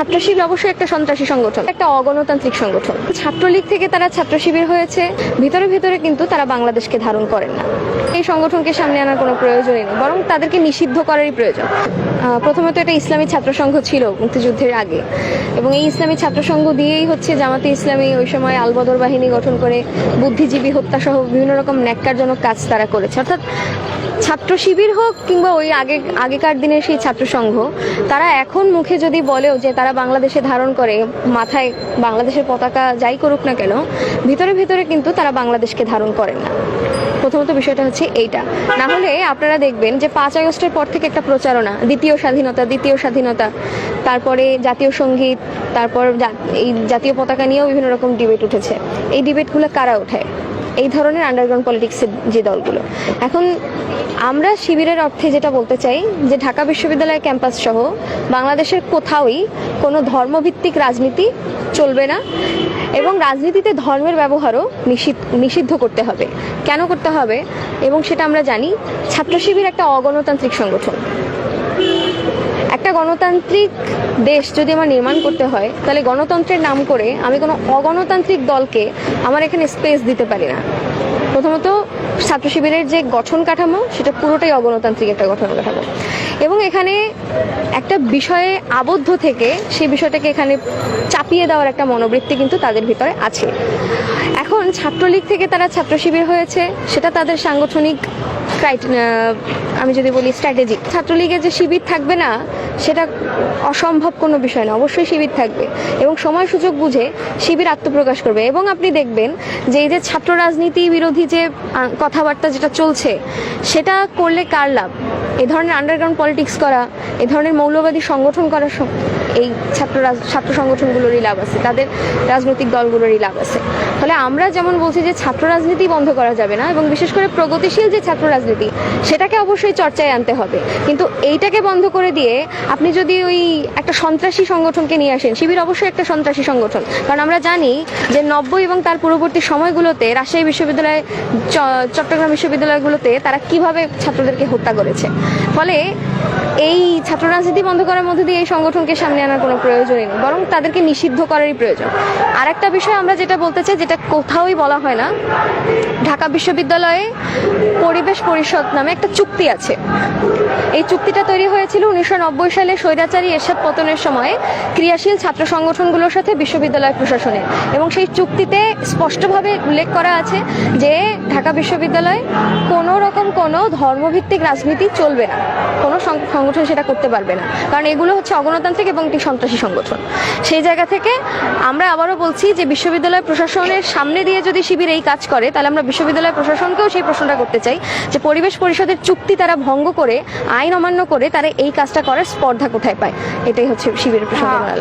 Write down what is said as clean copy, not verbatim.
ছাত্র শিবির অবশ্যই একটা সন্ত্রাসী সংগঠন, একটা অগণতান্ত্রিক সংগঠন। ছাত্রলীগ থেকে তারা ছাত্র শিবির হয়েছে, ভিতরে ভিতরে কিন্তু তারা বাংলাদেশকে ধারণ করেন না। এই সংগঠনকে সামনে আনার কোনো প্রয়োজনই নেই, বরং তাদেরকে নিষিদ্ধ করারই প্রয়োজন। প্রথমত এটা ইসলামী ছাত্র সংঘ ছিল মুক্তিযুদ্ধের আগে, এবং এই ইসলামী ছাত্র সংঘ দিয়েই হচ্ছে জামাতে ইসলামী ওই সময় আলবদর বাহিনী গঠন করে বুদ্ধিজীবী হত্যা সহ বিভিন্ন রকম ন্যাক্কারজনক কাজ তারা করেছে। অর্থাৎ ছাত্র শিবির হোক কিংবা ওই আগেকার দিনের সেই ছাত্র সংঘ, তারা এখন মুখে যদি বলেও যে তারা বাংলাদেশে ধারণ করে, মাথায় বাংলাদেশের পতাকা যাই করুক না কেন, ভিতরে ভিতরে কিন্তু তারা বাংলাদেশকে ধারণ করেন না। প্রথমত বিষয়টা হচ্ছে এইটা। না হলে আপনারা দেখবেন যে 5 আগস্টের পর থেকে একটা প্রচারণা, দ্বিতীয় স্বাধীনতা, তারপরে জাতীয় সঙ্গীত, তারপর এই জাতীয় পতাকা নিয়েও বিভিন্ন রকম ডিবেট উঠেছে। এই ডিবেটগুলো কারা ওঠায়? এই ধরনের আন্ডারগ্রাউন্ড পলিটিক্সের যে দলগুলো। এখন আমরা শিবিরের অর্থে যেটা বলতে চাই যে ঢাকা বিশ্ববিদ্যালয় ক্যাম্পাস সহ বাংলাদেশের কোথাওই কোনো ধর্মভিত্তিক রাজনীতি চলবে না, এবং রাজনীতিতে ধর্মের ব্যবহারও নিষিদ্ধ করতে হবে। কেন করতে হবে? এবং সেটা আমরা জানি, ছাত্র শিবির একটা অগণতান্ত্রিক সংগঠন। একটা গণতান্ত্রিক দেশ যদি আমার নির্মাণ করতে হয়, তাহলে গণতন্ত্রের নাম করে আমি কোনো অগণতান্ত্রিক দলকে আমার এখানে স্পেস দিতে পারি না। প্রথমত ছাত্র শিবিরের যে গঠন কাঠামো, সেটা পুরোটাই অগণতান্ত্রিক একটা গঠন কাঠামো, এবং এখানে একটা বিষয়ে আবদ্ধ থেকে সেই বিষয়টাকে এখানে চাপিয়ে দেওয়ার একটা মনোবৃত্তি কিন্তু তাদের ভিতরে আছে। এখন ছাত্রলীগ থেকে তারা ছাত্র শিবির হয়েছে, সেটা তাদের সাংগঠনিক আমি যদি বলি স্ট্র্যাটেজি। ছাত্রলীগের যে শিবির থাকবে না, সেটা অসম্ভব কোনো বিষয় না, অবশ্যই শিবির থাকবে, এবং সময় সুযোগ বুঝে শিবির আত্মপ্রকাশ করবে। এবং আপনি দেখবেন যে এই যে ছাত্র রাজনীতি বিরোধী যে কথাবার্তা যেটা চলছে, সেটা করলে কার লাভ? এই ধরনের আন্ডারগ্রাউন্ড পলিটিক্স করা, এই ধরনের মৌলবাদী সংগঠন করা, এই ছাত্র সংগঠনগুলোরই লাভ আছে, তাদের রাজনৈতিক দলগুলোরই লাভ আছে। ফলে আমরা যেমন বলছি যে ছাত্র রাজনীতি বন্ধ করা যাবে না, এবং বিশেষ করে প্রগতিশীল যে ছাত্র রাজনীতি, সেটাকে অবশ্যই চর্চায় আনতে হবে। কিন্তু এইটাকে বন্ধ করে দিয়ে আপনি যদি ওই একটা সন্ত্রাসী সংগঠনকে নিয়ে আসেন, শিবির অবশ্যই একটা সন্ত্রাসী সংগঠন। কারণ আমরা জানি যে 90 এবং তার পূর্ববর্তী সময়গুলোতে রাজশাহী বিশ্ববিদ্যালয়, চট্টগ্রাম বিশ্ববিদ্যালয়গুলোতে তারা কিভাবে ছাত্রদেরকে হত্যা করেছে। ফলে এই ছাত্র রাজনীতি বন্ধ করার মধ্যে দিয়ে এই সংগঠনকে সামনে আনার কোনো প্রয়োজনই নেই, বরং তাদেরকে নিষিদ্ধ করারই প্রয়োজন। আর একটা বিষয় আমরা যেটা বলতে চাই, যেটা কোথাওই বলা হয় না, ঢাকা বিশ্ববিদ্যালয়ে পরিবেশ পরিষদ নামে একটা চুক্তি আছে। এই চুক্তিটা তৈরি হয়েছিল 1990 সালে স্বৈরাচারী এরশাদ পতনের সময় ক্রিয়াশীল ছাত্র সংগঠনগুলোর সাথে বিশ্ববিদ্যালয় প্রশাসনের, এবং সেই চুক্তিতে স্পষ্টভাবে উল্লেখ করা আছে যে ঢাকা বিশ্ববিদ্যালয়ে কোনো রকম কোনো ধর্মভিত্তিক রাজনীতি চলবে না, কোনো সংগঠন সেটা করতে পারবে না, কারণ এগুলো হচ্ছে অগণতান্ত্রিক এবং একটি সন্ত্রাসী সংগঠন। সেই জায়গা থেকে আমরা আবারও বলছি যে বিশ্ববিদ্যালয় প্রশাসনের সামনে দিয়ে যদি শিবির এই কাজ করে, তাহলে আমরা বিশ্ববিদ্যালয় প্রশাসনকেও সেই প্রশ্নটা করতে চাই যে পরিবেশ পরিষদের চুক্তি তারা ভঙ্গ করে, আইন অমান্য করে তারা এই কাজটা করার স্পর্ধা কোথায় পায়? এটাই হচ্ছে শিবিরের প্রসঙ্গে।